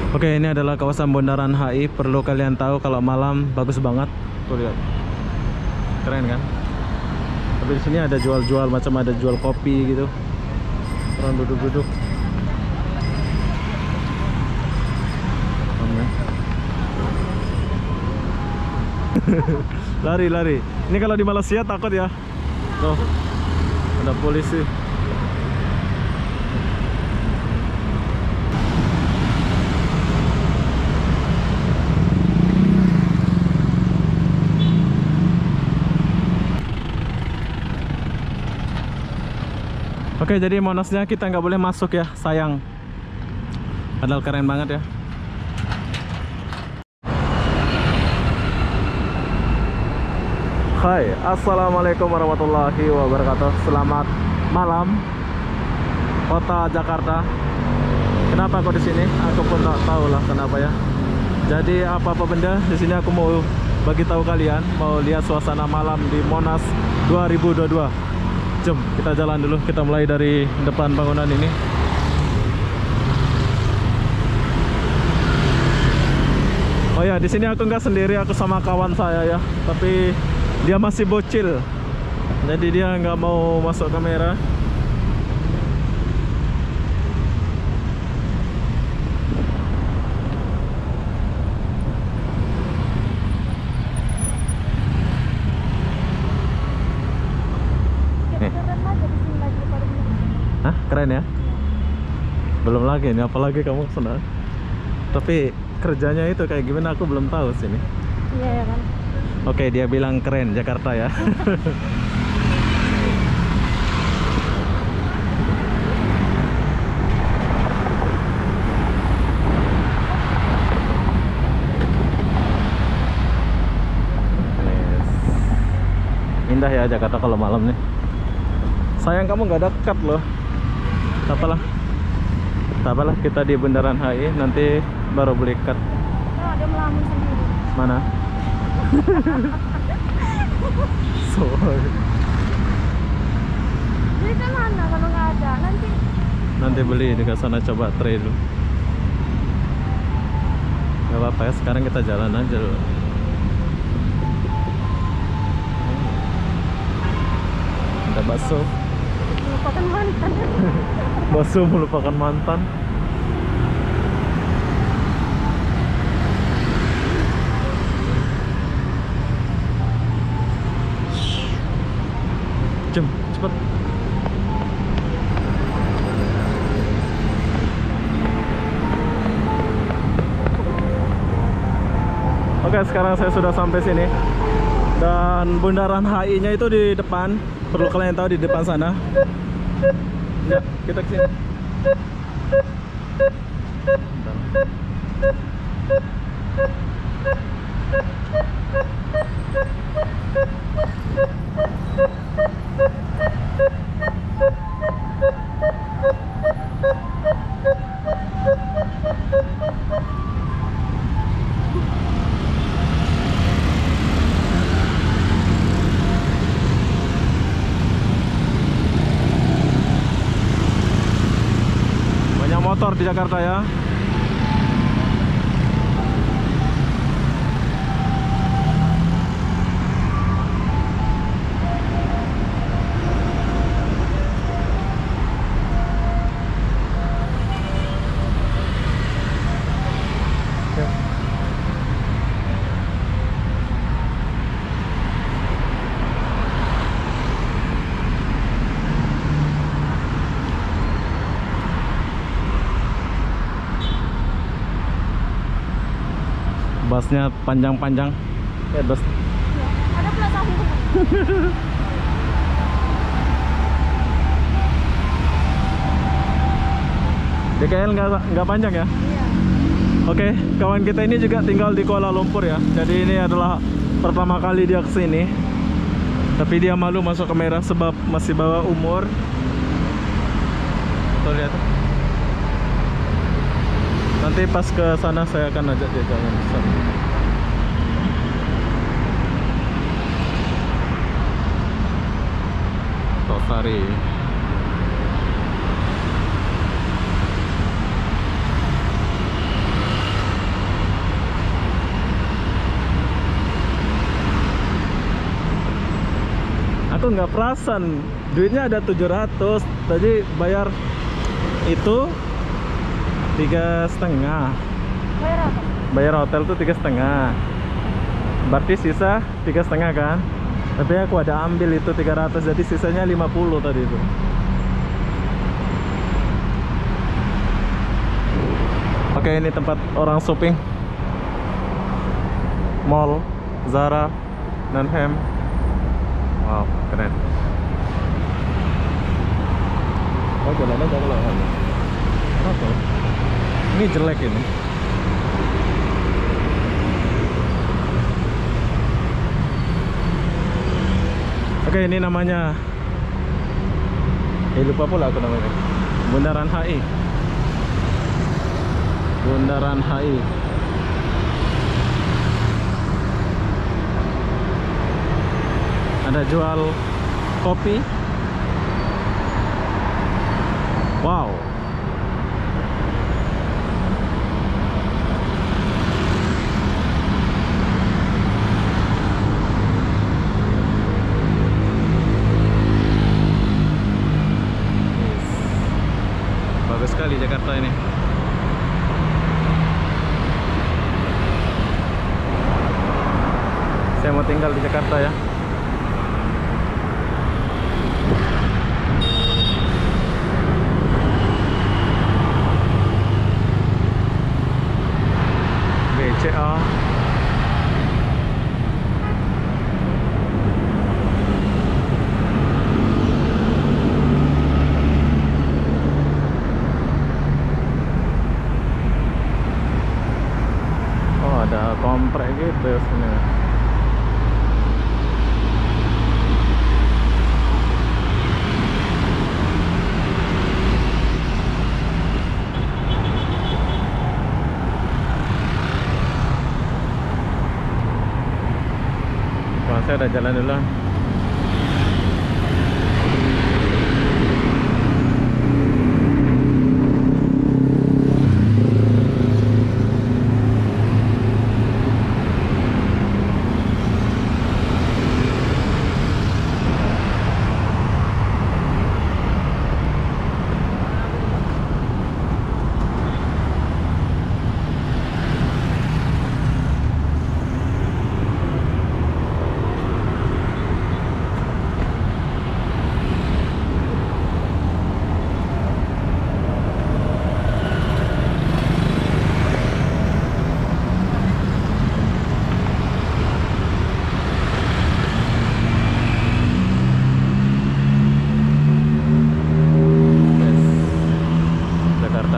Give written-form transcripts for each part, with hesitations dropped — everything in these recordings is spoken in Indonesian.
Oke, ini adalah kawasan Bundaran HI. Perlu kalian tahu kalau malam bagus banget. Tuh lihat, keren kan? Tapi di sini ada jual-jual, macam ada jual kopi gitu. Orang duduk-duduk. Lari-lari. Ini kalau di Malaysia takut ya. Tuh, ada polisi. Oke, jadi Monasnya kita nggak boleh masuk ya, sayang. Padahal keren banget ya. Hai, assalamualaikum warahmatullahi wabarakatuh. Selamat malam, kota Jakarta. Kenapa aku di sini? Aku pun tak tahu lah kenapa ya. Jadi apa-apa benda di sini aku mau bagi tahu kalian, mau lihat suasana malam di Monas 2022. Jom kita jalan dulu. Kita mulai dari depan bangunan ini. Oh ya, di sini aku nggak sendiri, aku sama kawan saya ya. Tapi dia masih bocil, jadi dia nggak mau masuk kamera. Hah, keren ya? Belum lagi nih, apalagi kamu senang. Tapi kerjanya itu kayak gimana aku belum tahu sini. Iya ya kan. Oke, dia bilang keren Jakarta ya. Indah ya Jakarta kalau malam nih. Sayang kamu nggak dekat loh. Tak apalah, kita di Bundaran HI, nanti baru beli cut. Oh, dia melamun sendiri. Mana? Jadi ke mana kalau nggak ada? Nanti beli di sana, coba try dulu. Gak apa-apa ya, sekarang kita jalan aja dulu. Ada bakso. Melupakan mantan. Bakso melupakan mantan. Jom, cepet. Oke, sekarang saya sudah sampai sini. Dan Bundaran HI-nya itu di depan. Perlu kalian tahu, di depan sana. Ya, kita ke sini. Banyak motor di Jakarta ya. Busnya panjang-panjang. Ya, bus. Ada pula sambung. DKL nggak panjang ya? Iya. Oke, kawan kita ini juga tinggal di Kuala Lumpur ya. Jadi ini adalah pertama kali dia kesini. Tapi dia malu masuk kamera sebab masih bawah umur. Tuh lihat. Nanti pas ke sana saya akan ajak dia jalan ke sana. Tosari. tuh nggak perasan. Duitnya ada 700. Tadi bayar itu 3,5. Bayar apa? Bayar hotel tuh 3,5. Berarti sisa 3,5 kan? Tapi aku ada ambil itu 300, jadi sisanya 50 tadi itu. Oke, ini tempat orang shopping. Mall, Zara, Nanhem. Wow, keren. Oh, jalannya jauh lah. Apa? Ini jelek ini. Oke, ini namanya, lupa pula aku namanya. Bundaran HI. Bundaran HI. Ada jual kopi. Wow. Bagus sekali Jakarta ini. Saya mau tinggal di Jakarta ya. BCA. Oh, ada komprek gitu sini. Wah, saya udah jalan dulu.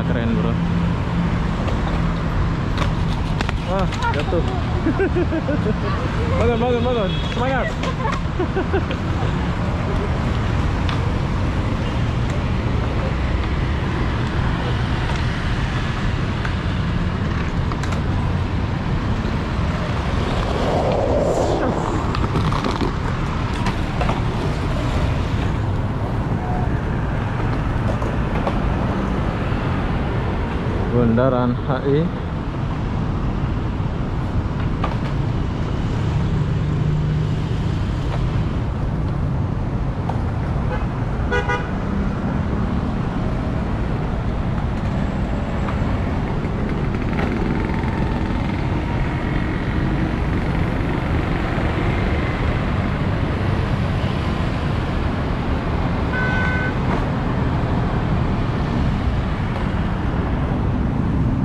Keren bro. Wah, jatuh. Bangun, bangun, bangun. Semangat. Bundaran HI.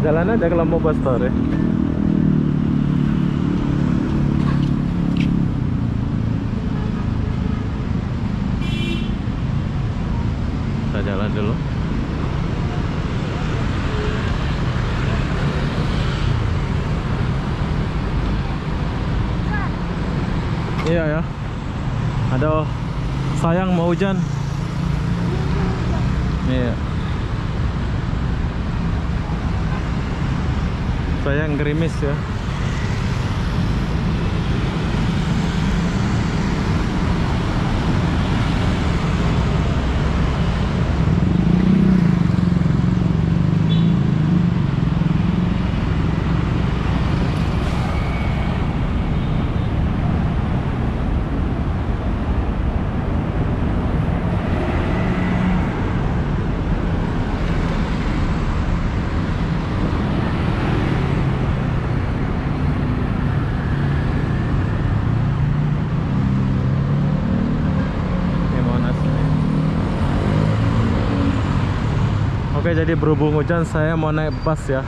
Jalan aja kalau mau bus tour ya. Kita jalan dulu. Iya ya. Aduh, sayang mau hujan. Iya. Sayang gerimis ya. jadi berhubung hujan saya mau naik bus ya.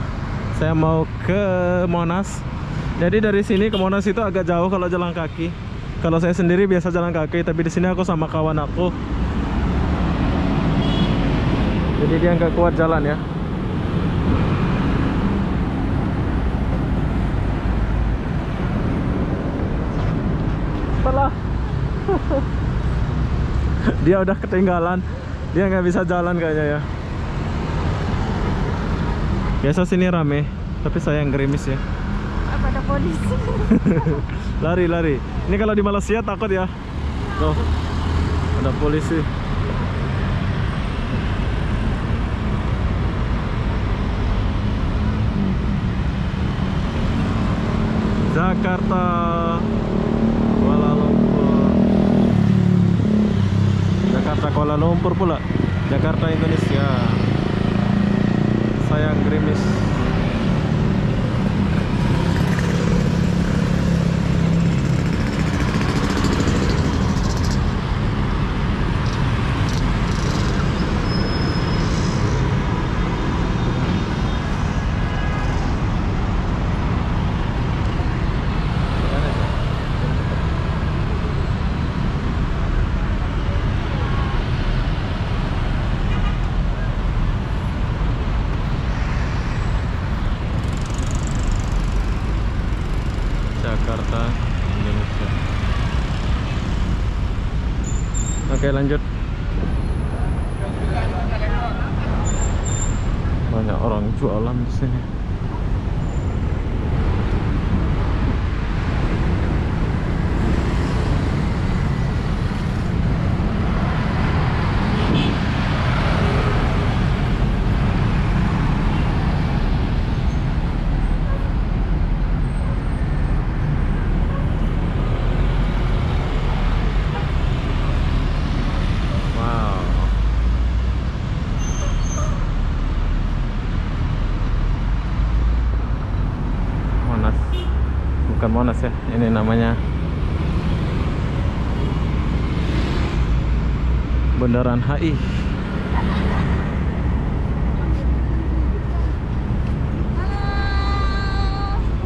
Saya mau ke Monas. Jadi dari sini ke Monas itu agak jauh kalau jalan kaki. Kalau saya sendiri biasa jalan kaki, tapi di sini aku sama kawan aku. Jadi dia nggak kuat jalan ya. Setelah dia udah ketinggalan, dia nggak bisa jalan kayaknya ya. Biasa sini rame, tapi saya yang gerimis ya. Apa ada polisi? Lari. Ini kalau di Malaysia takut ya. Tuh, ada polisi. Jakarta, Kuala Lumpur. Jakarta Kuala Lumpur pula. Jakarta Indonesia. Sayang gerimis. Jakarta Indonesia. Oke, lanjut. Banyak orang jualan di sini. Bukan Monas ya, ini namanya Bundaran HI.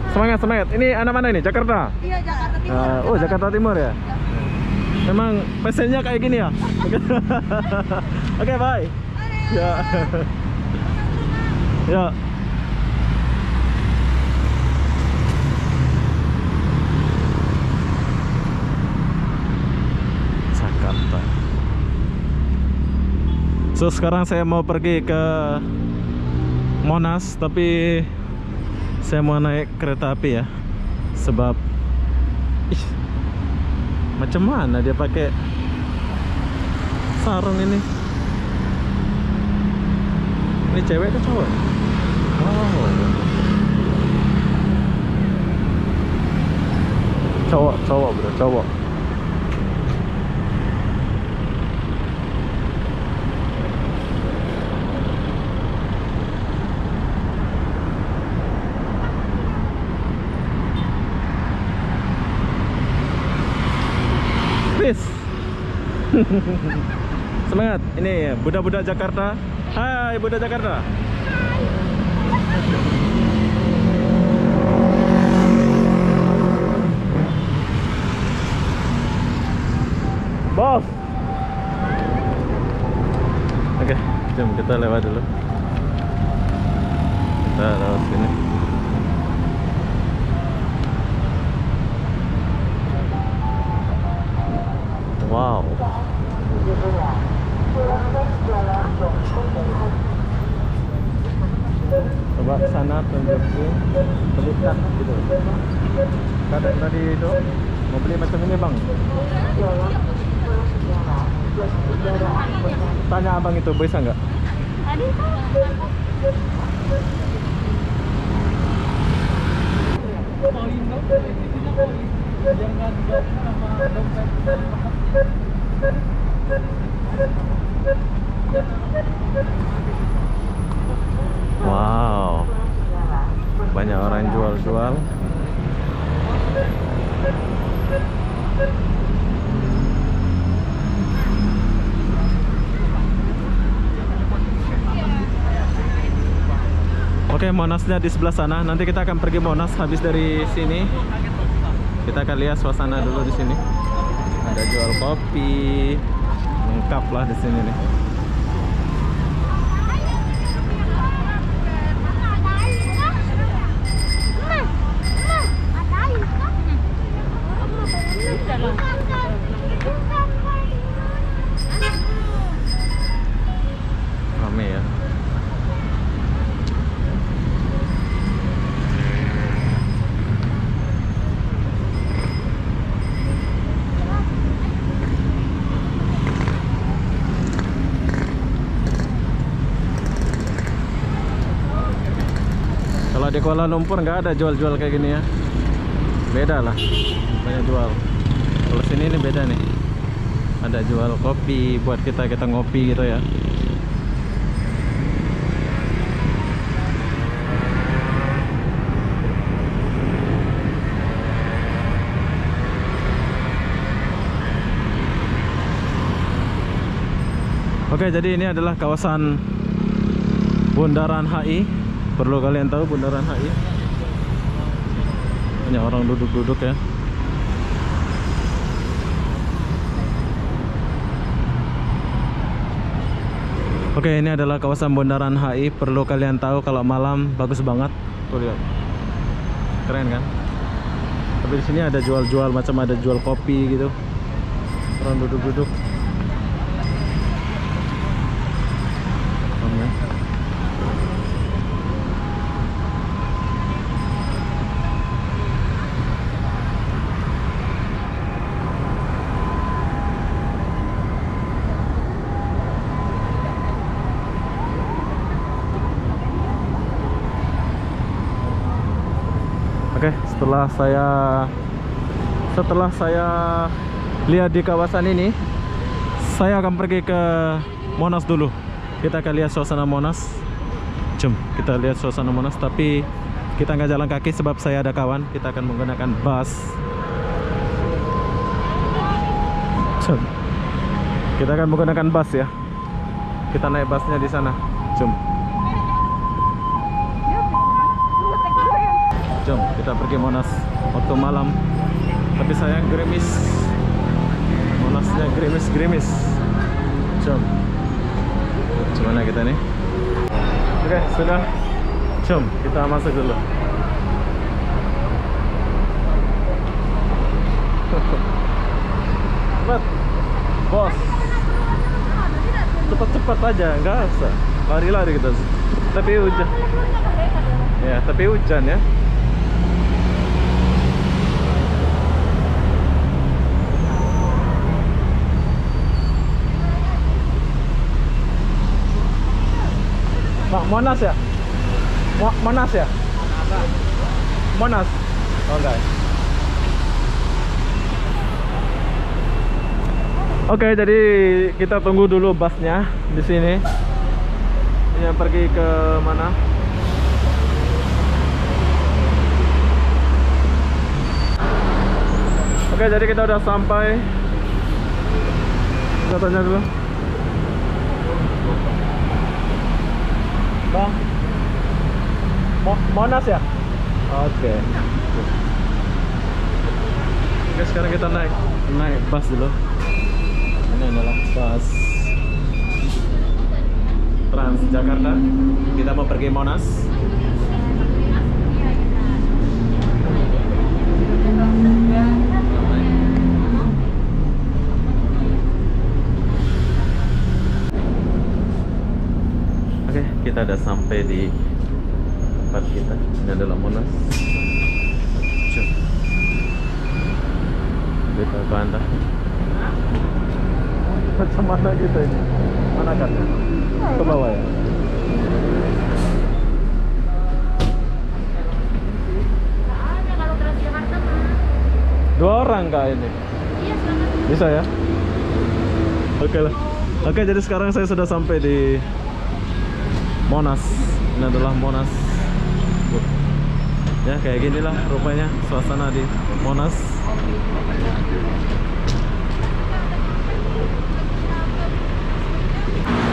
Semangat. Ini anak mana ini? Jakarta? Iya, Jakarta Timur. Oh, Jakarta Timur ya? Memang pesennya kayak gini ya? Oke, bye. Ya. Ya. Jakarta. So sekarang saya mau pergi ke Monas, tapi saya mau naik kereta api ya. Sebab macam mana dia pakai sarung ini? Ini cewek atau cowok? Oh, cowok bro, cowok. Semangat, ini budak-budak Jakarta. Hai budak Jakarta. Bos. Oke, jom kita lewat dulu. Kita lewat sini. Wow. Coba ke sana tunjukin belikan gitu. Kadang tadi itu mau beli macam ini bang. Tanya abang itu bisa nggak? Tadi Wow, banyak orang jual-jual. Oke, Monasnya di sebelah sana. Nanti kita akan pergi Monas habis dari sini. Kita akan lihat suasana dulu di sini. Ada jual kopi, lengkap lah di sini nih. Rame ya. Kalau di Kuala Lumpur nggak ada jual-jual kayak gini ya. Beda lah, banyak jual. Kalau sini ini beda nih. Ada jual kopi buat kita ngopi gitu ya. Oke, jadi ini adalah kawasan Bundaran HI. Perlu kalian tahu Bundaran HI. Banyak orang duduk-duduk ya. Oke, ini adalah kawasan Bundaran HI. Perlu kalian tahu kalau malam bagus banget. Tuh lihat. Keren kan? Tapi di sini ada jual-jual, macam ada jual kopi gitu. Orang duduk-duduk. Oke, setelah saya lihat di kawasan ini, saya akan pergi ke Monas dulu. Kita akan lihat suasana Monas. Jom kita lihat suasana Monas, tapi kita nggak jalan kaki sebab saya ada kawan. Kita akan menggunakan bus. Jom. Kita akan menggunakan bus ya. Kita naik busnya di sana. Jom. Jom kita pergi Monas waktu malam. Tapi sayang gerimis. Monasnya gerimis. Jom. Gimana kita nih? Oke, sudah. Jom kita masuk dulu. Cepat, bos. Cepat-cepat aja, nggak usah lari-lari kita. Tapi hujan. Ya, tapi hujan ya. Monas ya? Monas ya? Monas. Oke. Oke, jadi kita tunggu dulu busnya di sini. Ini pergi ke mana? Oke, jadi kita udah sampai. Kita tanya dulu. Bang, Monas ya? Oke. Oke, sekarang kita naik bus dulu. Ini adalah bus Transjakarta. Kita mau pergi Monas. Kita udah sampai di tempat kita. Ini adalah Monas. Kita ke Anda. Macam mana kita ini? Mana kan? Ke bawah ya? Kalau Transjakarta mah. 2 orang kah ini? Iya, selamat. Bisa ya? Oke lah. Oke, jadi sekarang saya sudah sampai di Monas. Ini adalah Monas. Ya, kayak ginilah rupanya suasana di Monas.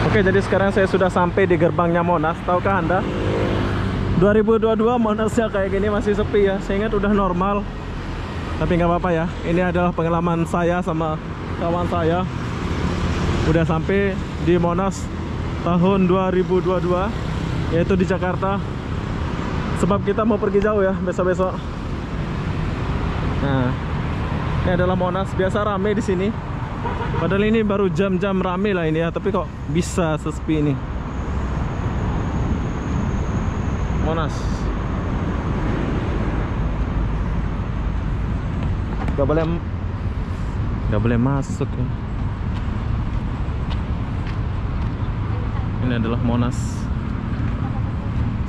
Oke, jadi sekarang saya sudah sampai di gerbangnya Monas. Tahukah Anda? 2022 Monasnya kayak gini masih sepi ya. Saya ingat udah normal, tapi nggak apa-apa ya. Ini adalah pengalaman saya sama kawan saya. Udah sampai di Monas tahun 2022, yaitu di Jakarta. Sebab kita mau pergi jauh ya besok-besok. Nah, ini adalah Monas. Biasa rame di sini. Padahal ini baru jam-jam rame lah ini ya, tapi kok bisa sesepi ini. Monas. Gak boleh masuk ya. Ini adalah Monas.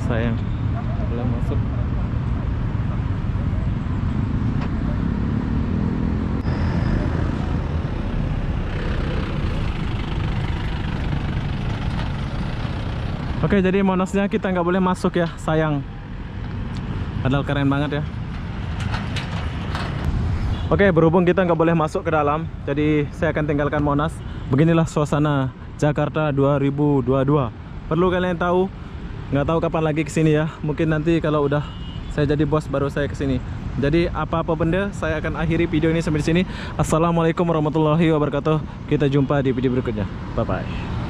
Sayang, gak boleh masuk. Oke, jadi Monasnya kita nggak boleh masuk ya, sayang. Padahal keren banget ya. Oke, berhubung kita nggak boleh masuk ke dalam, jadi saya akan tinggalkan Monas. Beginilah suasana Jakarta 2022. Perlu kalian tahu, nggak tahu kapan lagi kesini ya. Mungkin nanti kalau udah saya jadi bos baru saya kesini. Jadi apa-apa benda, saya akan akhiri video ini sampai di sini. Assalamualaikum warahmatullahi wabarakatuh. Kita jumpa di video berikutnya. Bye bye.